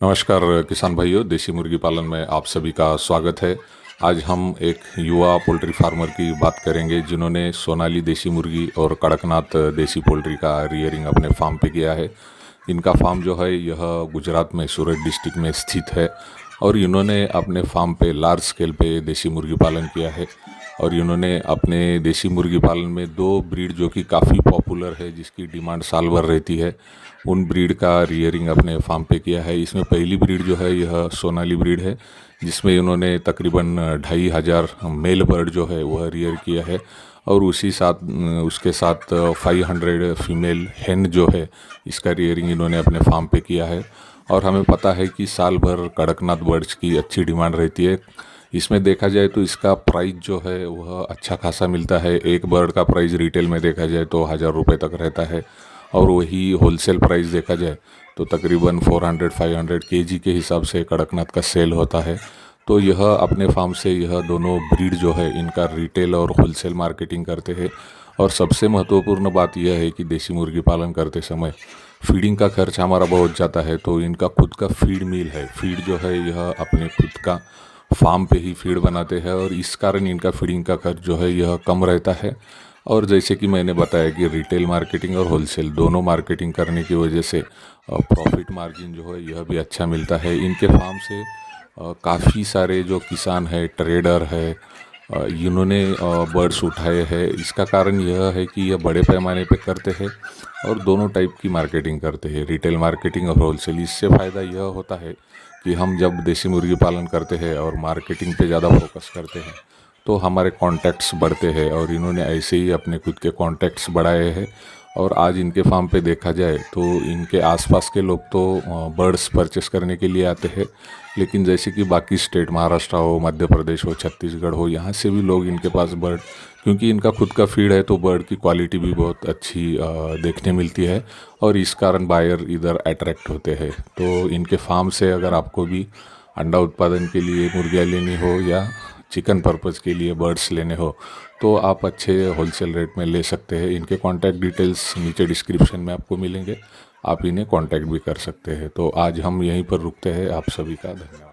नमस्कार किसान भाइयों, देसी मुर्गी पालन में आप सभी का स्वागत है। आज हम एक युवा पोल्ट्री फार्मर की बात करेंगे जिन्होंने सोनाली देसी मुर्गी और कड़कनाथ देसी पोल्ट्री का रियरिंग अपने फार्म पे किया है। इनका फार्म जो है यह गुजरात में सूरत डिस्ट्रिक्ट में स्थित है और इन्होंने अपने फार्म पे लार्ज स्केल पे देसी मुर्गी पालन किया है। और इन्होंने अपने देसी मुर्गी पालन में दो ब्रीड जो कि काफ़ी पॉपुलर है, जिसकी डिमांड साल भर रहती है, उन ब्रीड का रियरिंग अपने फार्म पे किया है। इसमें पहली ब्रीड जो है यह सोनाली ब्रीड है, जिसमें इन्होंने तकरीबन 2500 मेल बर्ड जो है वह रियर किया है और उसके साथ 500 फीमेल हैन जो है इसका रियरिंग इन्होंने अपने फार्म पे किया है। और हमें पता है कि साल भर कड़कनाथ बर्ड्स की अच्छी डिमांड रहती है। इसमें देखा जाए तो इसका प्राइस जो है वह अच्छा खासा मिलता है। एक बर्ड का प्राइस रिटेल में देखा जाए तो 1000 रुपये तक रहता है और वही होलसेल प्राइस देखा जाए तो तकरीबन 400-500 केजी के हिसाब से कड़कनाथ का सेल होता है। तो यह अपने फार्म से यह दोनों ब्रीड जो है इनका रिटेल और होलसेल मार्केटिंग करते हैं। और सबसे महत्वपूर्ण बात यह है कि देसी मुर्गी पालन करते समय फीडिंग का खर्च हमारा बहुत जाता है, तो इनका खुद का फीड मिल है। फीड जो है यह अपने खुद का फार्म पे ही फीड बनाते हैं और इस कारण इनका फीडिंग का खर्च जो है यह कम रहता है। और जैसे कि मैंने बताया कि रिटेल मार्केटिंग और होलसेल दोनों मार्केटिंग करने की वजह से प्रॉफिट मार्जिन जो है यह भी अच्छा मिलता है। इनके फार्म से काफ़ी सारे जो किसान है, ट्रेडर है, इन्होंने बर्ड्स उठाए हैं। इसका कारण यह है कि यह बड़े पैमाने पे करते हैं और दोनों टाइप की मार्केटिंग करते हैं, रिटेल मार्केटिंग और होलसेल। इससे फ़ायदा यह होता है कि हम जब देसी मुर्गी पालन करते हैं और मार्केटिंग पे ज़्यादा फोकस करते हैं तो हमारे कॉन्टैक्ट्स बढ़ते हैं और इन्होंने ऐसे ही अपने खुद के कॉन्टैक्ट्स बढ़ाए हैं। और आज इनके फार्म पे देखा जाए तो इनके आसपास के लोग तो बर्ड्स परचेस करने के लिए आते हैं, लेकिन जैसे कि बाकी स्टेट, महाराष्ट्र हो, मध्य प्रदेश हो, छत्तीसगढ़ हो, यहाँ से भी लोग इनके पास बर्ड, क्योंकि इनका खुद का फीड है तो बर्ड की क्वालिटी भी बहुत अच्छी देखने मिलती है और इस कारण बायर इधर अट्रैक्ट होते हैं। तो इनके फार्म से अगर आपको भी अंडा उत्पादन के लिए मुर्गियाँ लेनी हो या चिकन पर्पज़ के लिए बर्ड्स लेने हो तो आप अच्छे होलसेल रेट में ले सकते हैं। इनके कॉन्टैक्ट डिटेल्स नीचे डिस्क्रिप्शन में आपको मिलेंगे, आप इन्हें कॉन्टैक्ट भी कर सकते हैं। तो आज हम यहीं पर रुकते हैं। आप सभी का धन्यवाद।